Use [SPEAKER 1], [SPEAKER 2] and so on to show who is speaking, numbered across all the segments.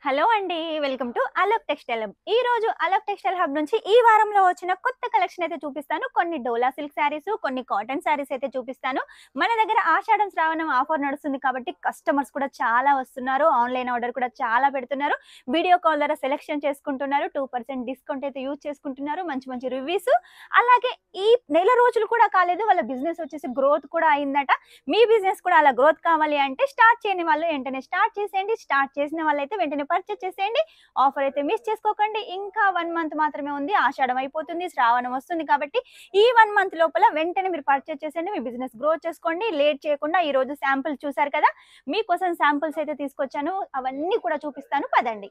[SPEAKER 1] Hello అండి. Welcome to Alok textile hub. ఈ రోజు అలోక్ టెక్స్టైల్ హబ్ నుంచి ఈ వారంలో వచ్చిన కొత్త కలెక్షన్ అయితే చూపిస్తాను. కొన్ని డోలా సిల్క్ శారీస్, కొన్ని కాటన్ శారీస్ అయితే చూపిస్తాను. మన దగ్గర ఆషాఢం శ్రావణం ఆఫర్ నడుస్తుంది కాబట్టి కస్టమర్స్ కూడా చాలా వస్తున్నారు. ఆన్లైన్ ఆర్డర్ కూడా చాలా పెడుతున్నారు. వీడియో కాల్ ద్వారా సెలెక్షన్ చేసుకుంటున్నారు. 2% డిస్కౌంట్ అయితే యూజ్ చేసుకుంటున్నారు. మంచి మంచి రివ్యూస్. అలాగే ఈ నెల రోజులు కూడా కాలేదు, వాళ్ళ బిజినెస్ వచ్చేసి గ్రోత్ కూడా అయిందట. మీ బిజినెస్ కూడా అలా గ్రోత్ కావాలి అంటే స్టార్ట్ చేయని వాళ్ళు వెంటనే స్టార్ట్ చేసేయండి. స్టార్ట్ చేసిన వాళ్ళైతే వెంటనే పర్చేస్ చేసేయండి. ఆఫర్ అయితే మిస్ చేసుకోకండి. ఇంకా 1 మంత్ మాత్రమే ఉంది. ఆషాఢం అయిపోతుంది, శ్రావణం వస్తుంది కాబట్టి ఈ 1 మంత్ లోపల వెంటనే మీరు పర్చేస్ చేసేయండి. మీ బిజినెస్ గ్రో చేసుకోండి. లేట్ చేయకుండా ఈ రోజు శాంపుల్ చూసారు కదా, మీకోసం శాంపుల్స్ అయితే తీసుకొచ్చాను. అవన్నీ కూడా చూపిస్తాను, పదండి.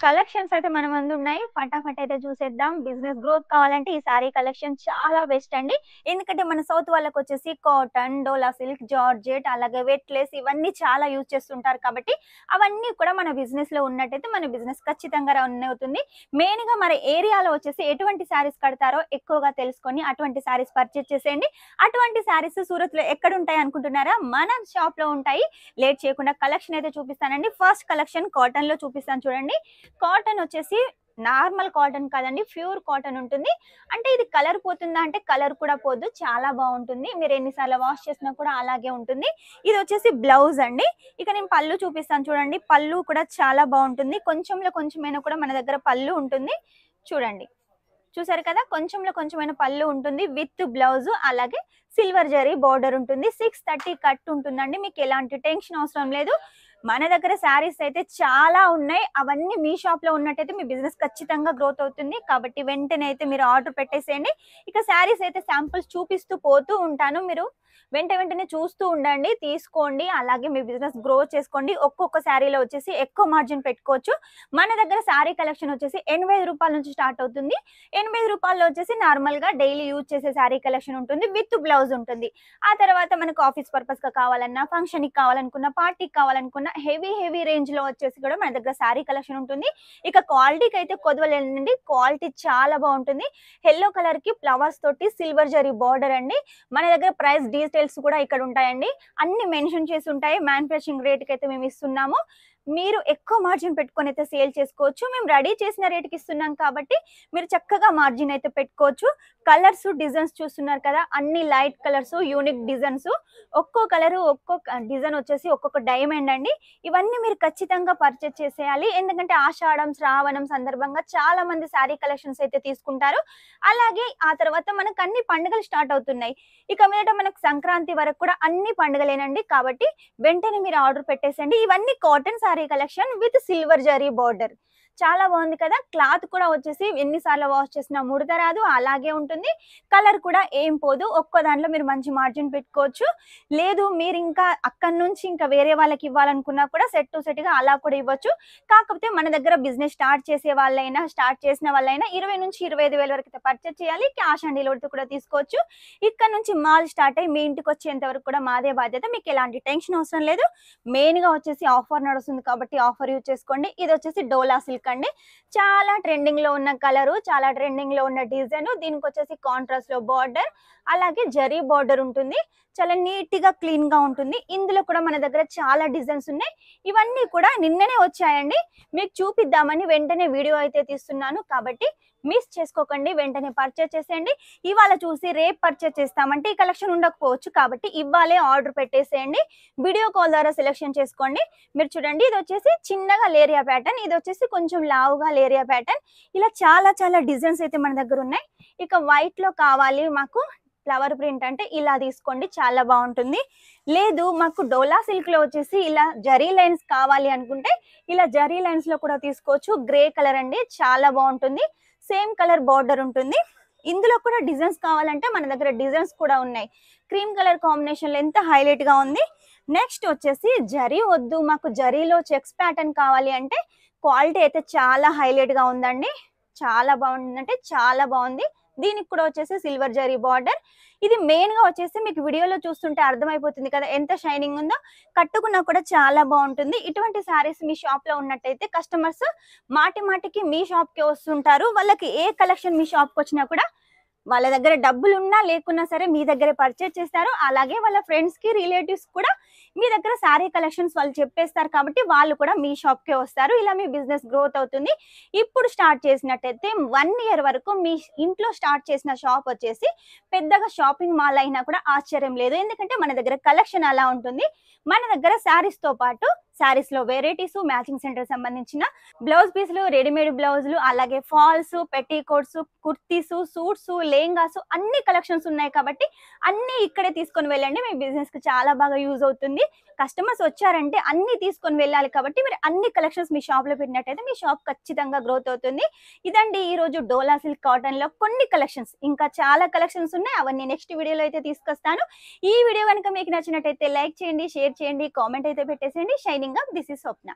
[SPEAKER 1] కలెక్షన్స్ అయితే మన ముందు ఉన్నాయి. ఫటాఫట్ అయితే చూసేద్దాం. బిజినెస్ గ్రోత్ కావాలంటే ఈ సారీ కలెక్షన్ చాలా బెస్ట్ అండి. ఎందుకంటే మన సౌత్ వాళ్ళకి వచ్చేసి కాటన్, డోలా సిల్క్, జార్జెట్, అలాగే వెట్లెస్ ఇవన్నీ చాలా యూజ్ చేస్తుంటారు కాబట్టి అవన్నీ కూడా మన బిజినెస్ లో ఉన్నట్టయితే మన బిజినెస్ ఖచ్చితంగా రన్ అవుతుంది. మెయిన్ గా మన ఏరియాలో వచ్చేసి ఎటువంటి శారీస్ కడతారో ఎక్కువగా తెలుసుకొని అటువంటి శారీస్ పర్చేస్ చేసేయండి. అటువంటి శారీస్ సూరత్ లో ఎక్కడ ఉంటాయి అనుకుంటున్నారా? మన షాప్ లో ఉంటాయి. లేట్ చేయకుండా కలెక్షన్ అయితే చూపిస్తానండి. ఫస్ట్ కలెక్షన్ కాటన్ లో చూపిస్తాను చూడండి. కాటన్ వచ్చేసి నార్మల్ కాటన్ కాదండి, ప్యూర్ కాటన్ ఉంటుంది. అంటే ఇది కలర్ పోతుందా అంటే కలర్ కూడా పోదు, చాలా బాగుంటుంది. మీరు ఎన్నిసార్లు వాష్ చేసినా కూడా అలాగే ఉంటుంది. ఇది వచ్చేసి బ్లౌజ్ అండి. ఇక నేను పళ్ళు చూపిస్తాను చూడండి. పళ్ళు కూడా చాలా బాగుంటుంది. కొంచెంలో కొంచెమైనా కూడా మన దగ్గర పళ్ళు ఉంటుంది. చూడండి, చూసారు కదా, కొంచెంలో కొంచెమైన పళ్ళు ఉంటుంది విత్ బ్లౌజ్. అలాగే సిల్వర్ జరీ బార్డర్ ఉంటుంది. 630 కట్ ఉంటుందండి. మీకు ఎలాంటి టెన్షన్ అవసరం లేదు. మన దగ్గర శారీస్ అయితే చాలా ఉన్నాయి. అవన్నీ మీ షాప్ లో ఉన్నట్టయితే మీ బిజినెస్ ఖచ్చితంగా గ్రోత్ అవుతుంది. కాబట్టి వెంటనే అయితే మీరు ఆర్డర్ పెట్టేసేయండి. ఇక శారీస్ అయితే శాంపుల్స్ చూపిస్తూ పోతూ ఉంటాను. మీరు వెంటనే చూస్తూ ఉండండి, తీసుకోండి. అలాగే మీ బిజినెస్ గ్రో చేసుకోండి. ఒక్కొక్క శారీలో వచ్చేసి ఎక్కువ మార్జిన్ పెట్టుకోవచ్చు. మన దగ్గర శారీ కలెక్షన్ వచ్చేసి 85 రూపాయల నుంచి స్టార్ట్ అవుతుంది. 85 రూపాయల్లో వచ్చేసి నార్మల్ గా డైలీ యూజ్ చేసే శారీ కలెక్షన్ ఉంటుంది, విత్ బ్లౌజ్ ఉంటుంది. ఆ తర్వాత మనకు ఆఫీస్ పర్పస్ గా కావాలన్నా, ఫంక్షన్ కి కావాలనుకున్నా, పార్టీకి కావాలనుకున్నా హెవీ రేంజ్ లో వచ్చేసి కూడా మన దగ్గర శారీ కలెక్షన్ ఉంటుంది. ఇక క్వాలిటీకి అయితే కొదవలేనండి. క్వాలిటీ చాలా బాగుంటుంది. ఎల్లో కలర్ కి ఫ్లవర్స్ తోటి సిల్వర్ జరీ బార్డర్ అండి. మన దగ్గర ప్రైస్ డీటెయిల్స్ కూడా ఇక్కడ ఉంటాయండి. అన్ని మెన్షన్ చేసి ఉంటాయి. మ్యానుఫ్యాక్చరింగ్ రేట్ కి అయితే మేము ఇస్తున్నాము. మీరు ఎక్కువ మార్జిన్ పెట్టుకొని అయితే సేల్ చేసుకోవచ్చు. మేము రెడీ చేసిన రేటుకి ఇస్తున్నాం కాబట్టి మీరు చక్కగా మార్జిన్ అయితే పెట్టుకోవచ్చు. కలర్స్, డిజైన్స్ చూస్తున్నారు కదా, అన్ని లైట్ కలర్స్, యూనిక్ డిజైన్స్. ఒక్కో కలర్, ఒక్కొక్క డిజైన్ వచ్చేసి ఒక్కొక్క డైమండ్ అండి. ఇవన్నీ మీరు ఖచ్చితంగా పర్చేస్ చేసేయాలి. ఎందుకంటే ఆషాఢం, శ్రావణం సందర్భంగా చాలా మంది శారీ కలెక్షన్స్ అయితే తీసుకుంటారు. అలాగే ఆ తర్వాత మనకు అన్ని పండుగలు స్టార్ట్ అవుతున్నాయి. ఇక మీదట మనకు సంక్రాంతి వరకు కూడా అన్ని పండుగలేనండి. కాబట్టి వెంటనే మీరు ఆర్డర్ పెట్టేసండి. ఇవన్నీ cotton sari collection with silver zari border. చాలా బాగుంది కదా. క్లాత్ కూడా వచ్చేసి ఎన్నిసార్లు వాష్ చేసినా ముడత రాదు, అలాగే ఉంటుంది. కలర్ కూడా ఏం పోదు. ఒక్కో దాంట్లో మీరు మంచి మార్జిన్ పెట్టుకోవచ్చు. లేదు మీరు ఇంకా అక్కడి నుంచి ఇంకా వేరే వాళ్ళకి ఇవ్వాలనుకున్నా కూడా సెట్ టు సెట్ గా అలా కూడా ఇవ్వచ్చు. కాకపోతే మన దగ్గర బిజినెస్ స్టార్ట్ చేసే వాళ్ళైనా, స్టార్ట్ చేసిన వాళ్ళైనా 20 నుంచి 25 వేల వరకు పర్చేస్ చేయాలి. క్యాష్ ఆన్ డెలివరీ కూడా తీసుకోవచ్చు. ఇక్కడ నుంచి మాల్ స్టార్ట్ అయ్యి మీ ఇంటికి వచ్చేంత వరకు కూడా మాదే బాధ్యత. మీకు ఎలాంటి టెన్షన్ అవసరం లేదు. మెయిన్ గా వచ్చేసి ఆఫర్ నడుస్తుంది కాబట్టి ఆఫర్ యూజ్ చేసుకోండి. ఇది వచ్చేసి డోలా సిల్క్ అండి. చాలా ట్రెండింగ్ లో ఉన్న కలరు, చాలా ట్రెండింగ్ లో ఉన్న డిజైన్. దీనికి వచ్చేసి కాంట్రాస్ట్ లో బార్డర్, అలాగే జరీ బార్డర్ ఉంటుంది. చాలా నీట్ గా క్లీన్ గా ఉంటుంది. ఇందులో కూడా మన దగ్గర చాలా డిజైన్స్ ఉన్నాయి. ఇవన్నీ కూడా నిన్ననే వచ్చాయండి. మీకు చూపిద్దామని వెంటనే వీడియో అయితే తీస్తున్నాను. కాబట్టి మిస్ చేసుకోకండి, వెంటనే పర్చేస్ చేసేయండి. ఇవాళ చూసి రేపు పర్చేస్ చేస్తామంటే ఈ కలెక్షన్ ఉండకపోవచ్చు. కాబట్టి ఇవాళే ఆర్డర్ పెట్టేసేయండి. వీడియో కాల్ ద్వారా సెలెక్షన్ చేసుకోండి. మీరు చూడండి, ఇది వచ్చేసి చిన్నగా లేరియా ప్యాటర్న్, ఇది వచ్చేసి కొంచెం లావుగా లేరియా ప్యాటర్న్. ఇలా చాలా డిజైన్స్ అయితే మన దగ్గర ఉన్నాయి. ఇక వైట్ లో కావాలి మాకు ఫ్లవర్ ప్రింట్ అంటే ఇలా తీసుకోండి, చాలా బాగుంటుంది. లేదు మాకు డోలా సిల్క్ లో వచ్చేసి ఇలా జరీ లైన్స్ కావాలి అనుకుంటే ఇలా జరీ లైన్స్ లో కూడా తీసుకోవచ్చు. గ్రే కలర్ అండి, చాలా బాగుంటుంది. సేమ్ కలర్ బార్డర్ ఉంటుంది. ఇందులో కూడా డిజైన్స్ కావాలంటే మన దగ్గర డిజైన్స్ కూడా ఉన్నాయి. క్రీమ్ కలర్ కాంబినేషన్ లో ఎంత హైలైట్ గా ఉంది. నెక్స్ట్ వచ్చేసి జరీ వద్దు, మాకు జరీలో చెక్స్ ప్యాటర్న్ కావాలి అంటే క్వాలిటీ అయితే చాలా హైలైట్ గా ఉందండి. చాలా బాగుంది, అంటే చాలా బాగుంది. దీనికి కూడా వచ్చేసి సిల్వర్ జరీ బార్డర్. ఇది మెయిన్ గా వచ్చేసి మీకు వీడియోలో చూస్తుంటే అర్థమైపోతుంది కదా ఎంత షైనింగ్ ఉందో. కట్టుకున్నా కూడా చాలా బాగుంటుంది. ఇటువంటి సారీస్ మీ షాప్ లో ఉన్నట్టయితే కస్టమర్స్ మాటి మాటికి మీ షాప్ కి వస్తుంటారు. వాళ్ళకి ఏ కలెక్షన్ మీ షాప్ కి వచ్చినా కూడా వాళ్ళ దగ్గర డబ్బులు ఉన్నా లేకున్నా సరే మీ దగ్గరే పర్చేజ్ చేస్తారు. అలాగే వాళ్ళ ఫ్రెండ్స్ కి రిలేటివ్స్ కూడా మీ దగ్గర శారీ కలెక్షన్స్ వాళ్ళు చెప్పేస్తారు కాబట్టి వాళ్ళు కూడా మీ షాప్ కే వస్తారు. ఇలా మీ బిజినెస్ గ్రోత్ అవుతుంది. ఇప్పుడు స్టార్ట్ చేసినట్టయితే 1 ఇయర్ వరకు మీ ఇంట్లో స్టార్ట్ చేసిన షాప్ వచ్చేసి పెద్దగా షాపింగ్ మాల్ అయినా కూడా ఆశ్చర్యం లేదు. ఎందుకంటే మన దగ్గర కలెక్షన్ అలా ఉంటుంది. మన దగ్గర శారీస్ తో పాటు శారీస్ లో వెరైటీస్, మ్యాచింగ్ సెంటర్ సంబంధించిన బ్లౌజ్ పీసులు, రెడీమేడ్ బ్లౌజులు, అలాగే ఫాల్స్, పెట్టీకోట్స్, కుర్తీస్, సూట్స్, లెహంగాస్ అన్ని కలెక్షన్స్ ఉన్నాయి కాబట్టి అన్ని ఇక్కడే తీసుకొని వెళ్ళండి. మీ బిజినెస్ కి చాలా బాగా యూజ్ అవుతుంది. కస్టమర్స్ వచ్చారంటే అన్ని తీసుకొని వెళ్ళాలి కాబట్టి మీరు అన్ని కలెక్షన్స్ మీ షాప్ లో పెట్టినట్టయితే మీ షాప్ ఖచ్చితంగా గ్రోత్ అవుతుంది. ఇదండి ఈ రోజు డోలా సిల్క్ కాటన్ లో కొన్ని కలెక్షన్స్. ఇంకా చాలా కలెక్షన్స్ ఉన్నాయి, అవన్నీ నెక్స్ట్ వీడియోలో అయితే తీసుకొస్తాను. ఈ వీడియో కనుక మీకు నచ్చినట్టయితే లైక్ చేయండి, షేర్ చేయండి, కామెంట్ అయితే పెట్టేసేయండి. Shining up, this is Swapna.